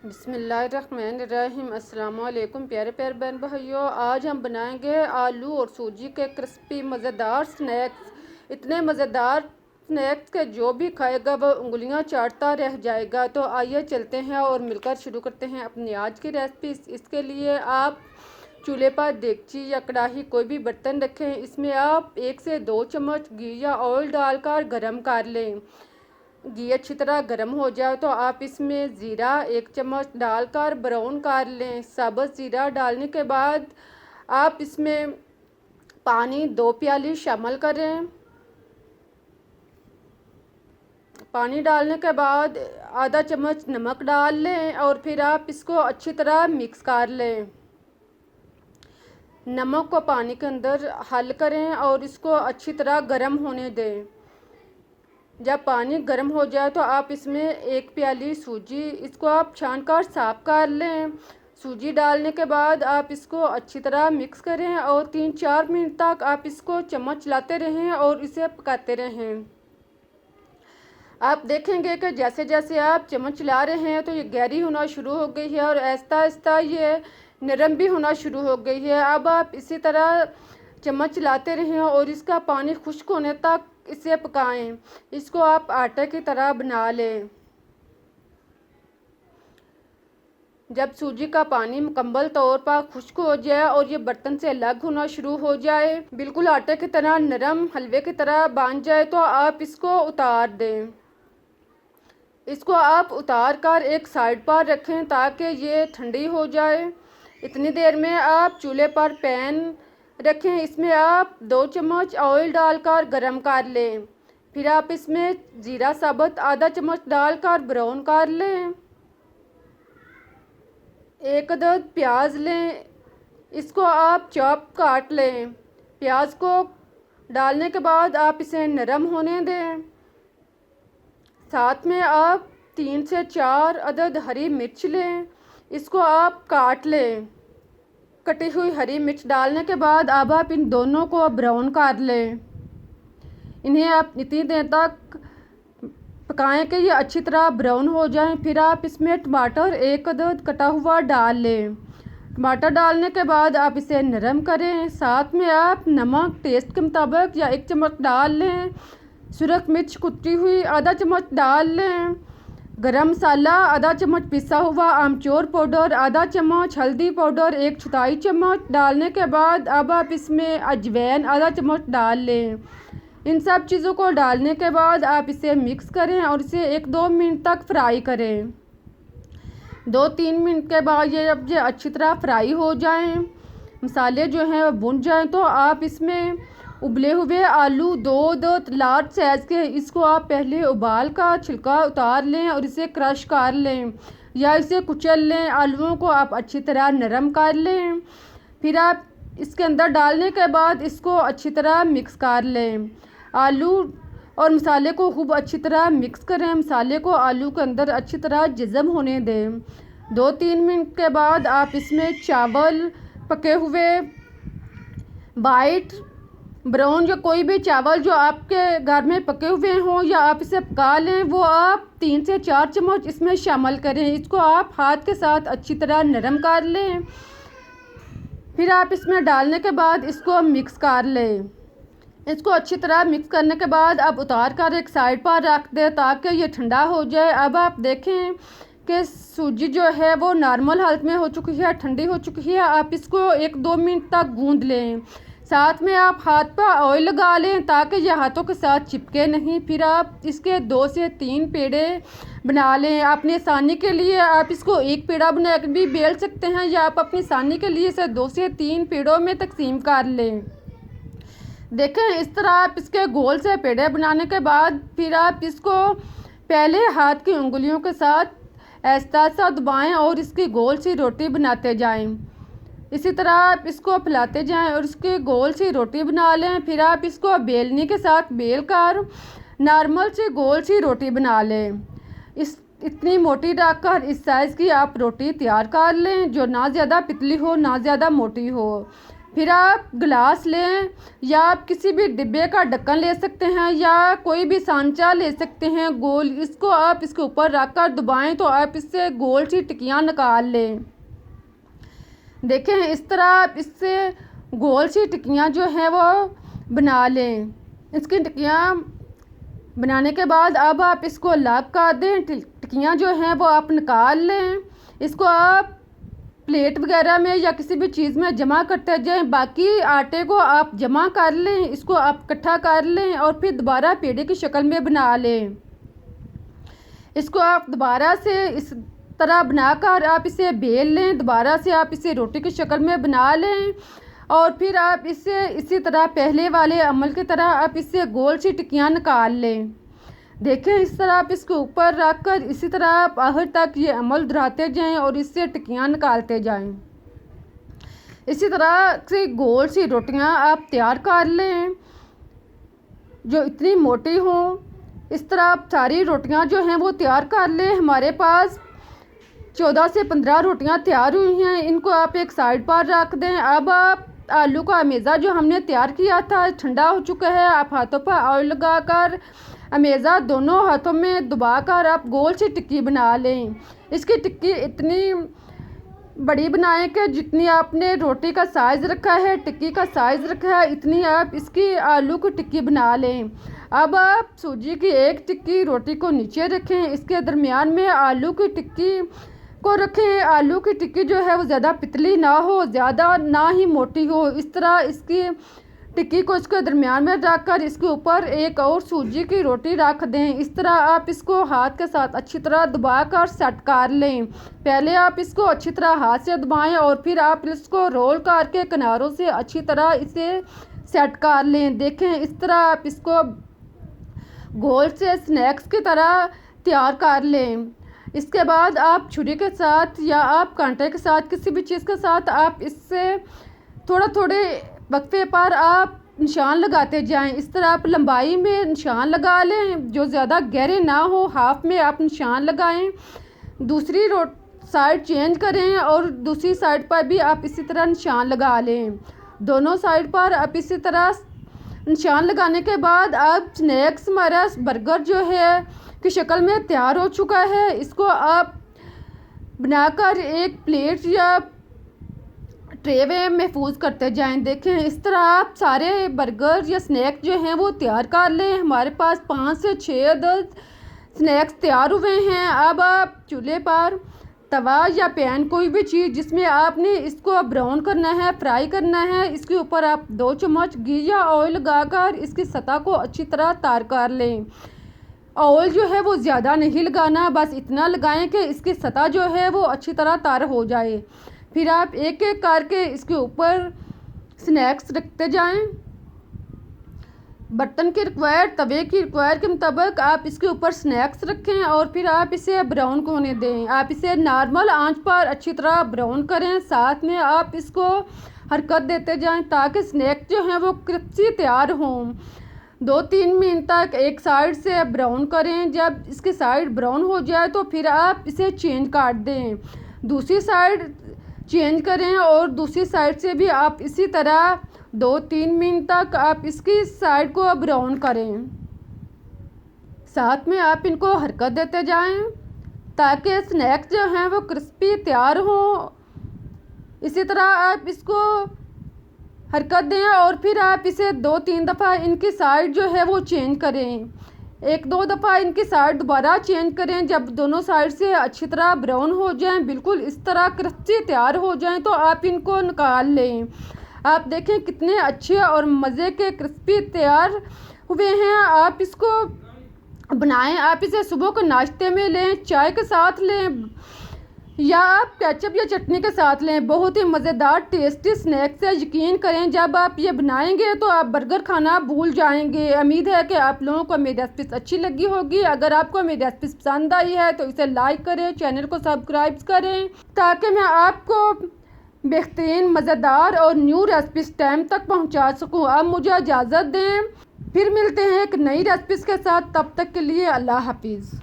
बिस्मिल्लाहिर्रहमानिर्रहीम। अस्सलाम वालेकुम प्यारे प्यारे बहन भाइयों, आज हम बनाएंगे आलू और सूजी के क्रिस्पी मज़ेदार स्नैक्स। इतने मज़ेदार स्नैक्स के जो भी खाएगा वह उंगलियां चाटता रह जाएगा। तो आइए चलते हैं और मिलकर शुरू करते हैं अपनी आज की रेसिपी। इसके लिए आप चूल्हे पर देगची या कढ़ाई कोई भी बर्तन रखें। इसमें आप 1 से 2 चम्मच घी या ऑयल डालकर गरम कर लें। घी अच्छी तरह गर्म हो जाए तो आप इसमें ज़ीरा 1 चम्मच डालकर ब्राउन कर लें। साबुत ज़ीरा डालने के बाद आप इसमें पानी 2 प्याली शामिल करें। पानी डालने के बाद आधा चम्मच नमक डाल लें और फिर आप इसको अच्छी तरह मिक्स कर लें। नमक को पानी के अंदर हल करें और इसको अच्छी तरह गर्म होने दें। जब पानी गर्म हो जाए तो आप इसमें 1 प्याली सूजी, इसको आप छान कर साफ कर लें। सूजी डालने के बाद आप इसको अच्छी तरह मिक्स करें और 3-4 मिनट तक आप इसको चम्मच चलाते रहें और इसे पकाते रहें। आप देखेंगे कि जैसे जैसे आप चम्मच चला रहे हैं तो ये गहरी होना शुरू हो गई है और आहिस्ता आहिस्ता ये नरम भी होना शुरू हो गई है। अब आप इसी तरह चम्मच चलाते रहें और इसका पानी खुश्क होने तक इसे पकाएं। इसको आप आटे की तरह बना लें। जब सूजी का पानी मुकम्मल तौर पर खुश्क हो जाए और ये बर्तन से अलग होना शुरू हो जाए, बिल्कुल आटे की तरह नरम हलवे की तरह बन जाए तो आप इसको उतार दें। इसको आप उतार कर एक साइड पर रखें ताकि ये ठंडी हो जाए। इतनी देर में आप चूल्हे पर पैन रखें। इसमें आप 2 चम्मच ऑयल डालकर गरम कर लें। फिर आप इसमें ज़ीरा साबुत आधा चम्मच डालकर ब्राउन कर लें। 1 अदद प्याज लें, इसको आप चॉप काट लें। प्याज को डालने के बाद आप इसे नरम होने दें। साथ में आप 3 से 4 अदद हरी मिर्च लें, इसको आप काट लें। कटी हुई हरी मिर्च डालने के बाद अब आप इन दोनों को ब्राउन कर लें। इन्हें आप इतनी देर तक पकाएं कि ये अच्छी तरह ब्राउन हो जाएं। फिर आप इसमें टमाटर 1 अदद कटा हुआ डाल लें। टमाटर डालने के बाद आप इसे नरम करें। साथ में आप नमक टेस्ट के मुताबिक या 1 चम्मच डाल लें। सुरख मिर्च कुटी हुई आधा चम्मच डाल लें। गरम मसाला आधा चम्मच पिसा हुआ, आमचूर पाउडर आधा चम्मच, हल्दी पाउडर 1/4 चम्मच डालने के बाद अब आप इसमें अजवाइन आधा चम्मच डाल लें। इन सब चीज़ों को डालने के बाद आप इसे मिक्स करें और इसे 1-2 मिनट तक फ्राई करें। 2-3 मिनट के बाद जब ये अच्छी तरह फ्राई हो जाएं, मसाले जो हैं वो भुन जाएं, तो आप इसमें उबले हुए आलू 2 लार्ज साइज़ के, इसको आप पहले उबाल कर छिलका उतार लें और इसे क्रश कर लें या इसे कुचल लें। आलूओं को आप अच्छी तरह नरम कर लें। फिर आप इसके अंदर डालने के बाद इसको अच्छी तरह मिक्स कर लें। आलू और मसाले को खूब अच्छी तरह मिक्स करें। मसाले को आलू के अंदर अच्छी तरह जज़म होने दें। 2-3 मिनट के बाद आप इसमें चावल पके हुए वाइट ब्राउन या कोई भी चावल जो आपके घर में पके हुए हों या आप इसे पका लें, वो आप 3 से 4 चम्मच इसमें शामिल करें। इसको आप हाथ के साथ अच्छी तरह नरम कर लें। फिर आप इसमें डालने के बाद इसको मिक्स कर लें। इसको अच्छी तरह मिक्स करने के बाद अब उतार कर एक साइड पर रख दें ताकि ये ठंडा हो जाए। अब आप देखें कि सूजी जो है वो नॉर्मल हालत में हो चुकी है, ठंडी हो चुकी है। आप इसको 1-2 मिनट तक गूंद लें। साथ में आप हाथ पर ऑयल लगा लें ताकि ये हाथों के साथ चिपके नहीं। फिर आप इसके 2 से 3 पेड़े बना लें। अपनी आसानी के लिए आप इसको 1 पेड़ा बना के भी बेल सकते हैं या आप अपनी आसानी के लिए इसे 2 से 3 पेड़ों में तकसीम कर लें। देखें इस तरह आप इसके गोल से पेड़े बनाने के बाद फिर आप इसको पहले हाथ की उंगलियों के साथ आहिस्ता आहिस्ता दबाएं और इसकी गोल सी रोटी बनाते जाएं। इसी तरह आप इसको फैलाते जाएं और इसकी गोल सी रोटी बना लें। फिर आप इसको बेलनी के साथ बेल कर नॉर्मल सी गोल सी रोटी बना लें। इतनी मोटी रखकर इस साइज़ की आप रोटी तैयार कर लें जो ना ज़्यादा पतली हो ना ज़्यादा मोटी हो। फिर आप गिलास लें या आप किसी भी डिब्बे का ढक्कन ले सकते हैं या कोई भी सांचा ले सकते हैं गोल। इसको आप इसके ऊपर रख कर दबाएँ तो आप इससे गोल सी टिक्कियाँ निकाल लें। देखें इस तरह आप इससे गोल सी टिक्कियाँ जो हैं वो बना लें। इसकी टिक्कियाँ बनाने के बाद अब आप इसको अलग कर दें। टिक्कियाँ जो हैं वो आप निकाल लें। इसको आप प्लेट वगैरह में या किसी भी चीज़ में जमा करते जाएं। बाकी आटे को आप जमा कर लें, इसको आप इकट्ठा कर लें और फिर दोबारा पेड़े की शक्ल में बना लें। इसको आप दोबारा से इस तरह बनाकर आप इसे बेल लें। दोबारा से आप इसे रोटी की शक्ल में बना लें और फिर आप इसे इसी तरह पहले वाले अमल की तरह आप इससे गोल सी टिक्कियाँ निकाल लें। देखें इस तरह आप इसके ऊपर रख कर इसी तरह आप आखिर तक ये अमल दोहराते जाएं और इससे टिक्कियाँ निकालते जाएं। इसी तरह से गोल सी रोटियां आप तैयार कर लें जो इतनी मोटी हों। इस तरह आप सारी रोटियां जो हैं वो तैयार कर लें। हमारे पास 14 से 15 रोटियां तैयार हुई हैं। इनको आप एक साइड पर रख दें। अब आप आलू का अमेज़ा जो हमने तैयार किया था ठंडा हो चुका है। आप हाथों पर ऑयल लगाकर अमेज़ा दोनों हाथों में दबाकर आप गोल सी टिक्की बना लें। इसकी टिक्की इतनी बड़ी बनाएं कि जितनी आपने रोटी का साइज़ रखा है, टिक्की का साइज़ रखा है, इतनी आप इसकी आलू की टिक्की बना लें। अब आप सूजी की एक टिक्की रोटी को नीचे रखें, इसके दरमियान में आलू की टिक्की को रखें। आलू की टिक्की जो है वो ज़्यादा पतली ना हो, ज़्यादा ना ही मोटी हो। इस तरह इसकी टिक्की को इसके दरमियान में रखकर इसके ऊपर एक और सूजी की रोटी रख दें। इस तरह आप इसको हाथ के साथ अच्छी तरह दबाकर सेट कर लें। पहले आप इसको अच्छी तरह हाथ से दबाएं और फिर आप इसको रोल करके किनारों से अच्छी तरह इसे सेट कर लें। देखें इस तरह आप इसको गोल से स्नैक्स की तरह तैयार कर लें। इसके बाद आप छुरी के साथ या आप कांटे के साथ किसी भी चीज़ के साथ आप इससे थोड़े वक्फे पर आप निशान लगाते जाएं। इस तरह आप लंबाई में निशान लगा लें, जो ज़्यादा गहरे ना हो। हाफ में आप निशान लगाएं, दूसरी साइड चेंज करें और दूसरी साइड पर भी आप इसी तरह निशान लगा लें। दोनों साइड पर आप इसी तरह निशान लगाने के बाद आप स्नैक्स हमारा बर्गर जो है की शक्ल में तैयार हो चुका है। इसको आप बनाकर एक प्लेट या ट्रे में महफूज करते जाएं। देखें इस तरह आप सारे बर्गर या स्नैक्स जो हैं वो तैयार कर लें। हमारे पास 5 से 6 अदद स्नैक्स तैयार हुए हैं। अब आप चूल्हे पर तवा या पैन कोई भी चीज़ जिसमें आपने इसको ब्राउन करना है, फ्राई करना है, इसके ऊपर आप 2 चम्मच घी या ऑयल लगाकर इसकी सतह को अच्छी तरह तार कर लें। ऑयल जो है वो ज़्यादा नहीं लगाना, बस इतना लगाएं कि इसकी सतह जो है वो अच्छी तरह तार हो जाए। फिर आप एक एक करके इसके ऊपर स्नैक्स रखते जाएं। बर्तन की रिक्वायर, तवे की रिक्वायर के मुताबिक आप इसके ऊपर स्नैक्स रखें और फिर आप इसे ब्राउन होने दें। आप इसे नॉर्मल आंच पर अच्छी तरह ब्राउन करें। साथ में आप इसको हरकत देते जाएं ताकि स्नैक जो हैं वो क्रिस्पी तैयार हों। 2-3 मिनट तक एक साइड से ब्राउन करें। जब इसकी साइड ब्राउन हो जाए तो फिर आप इसे चेंज कर दें, दूसरी साइड चेंज करें और दूसरी साइड से भी आप इसी तरह 2-3 मिनट तक आप इसकी साइड को ब्राउन करें। साथ में आप इनको हरकत देते जाएं ताकि स्नैक्स जो हैं वो क्रिस्पी तैयार हों। इसी तरह आप इसको हरकत दें और फिर आप इसे 2-3 दफ़ा इनकी साइड जो है वो चेंज करें। 1-2 दफ़ा इनकी साइड दोबारा चेंज करें। जब दोनों साइड से अच्छी तरह ब्राउन हो जाएं, बिल्कुल इस तरह क्रिस्पी तैयार हो जाएं, तो आप इनको निकाल लें। आप देखें कितने अच्छे और मज़े के क्रिस्पी तैयार हुए हैं। आप इसको बनाएं। आप इसे सुबह को नाश्ते में लें, चाय के साथ लें या आप केचप या चटनी के साथ लें। बहुत ही मज़ेदार टेस्टी स्नैक्स है। यकीन करें जब आप ये बनाएंगे तो आप बर्गर खाना भूल जाएंगे। उम्मीद है कि आप लोगों को मेरी रेसिपी अच्छी लगी होगी। अगर आपको मेरी रेसिपी पसंद आई है तो इसे लाइक करें, चैनल को सब्सक्राइब करें ताकि मैं आपको बेहतरीन, मज़ेदार और न्यू रेसिपीज टाइम तक पहुंचा सकूं। अब मुझे इजाज़त दें, फिर मिलते हैं एक नई रेसिपीज़ के साथ। तब तक के लिए अल्लाह हाफिज़।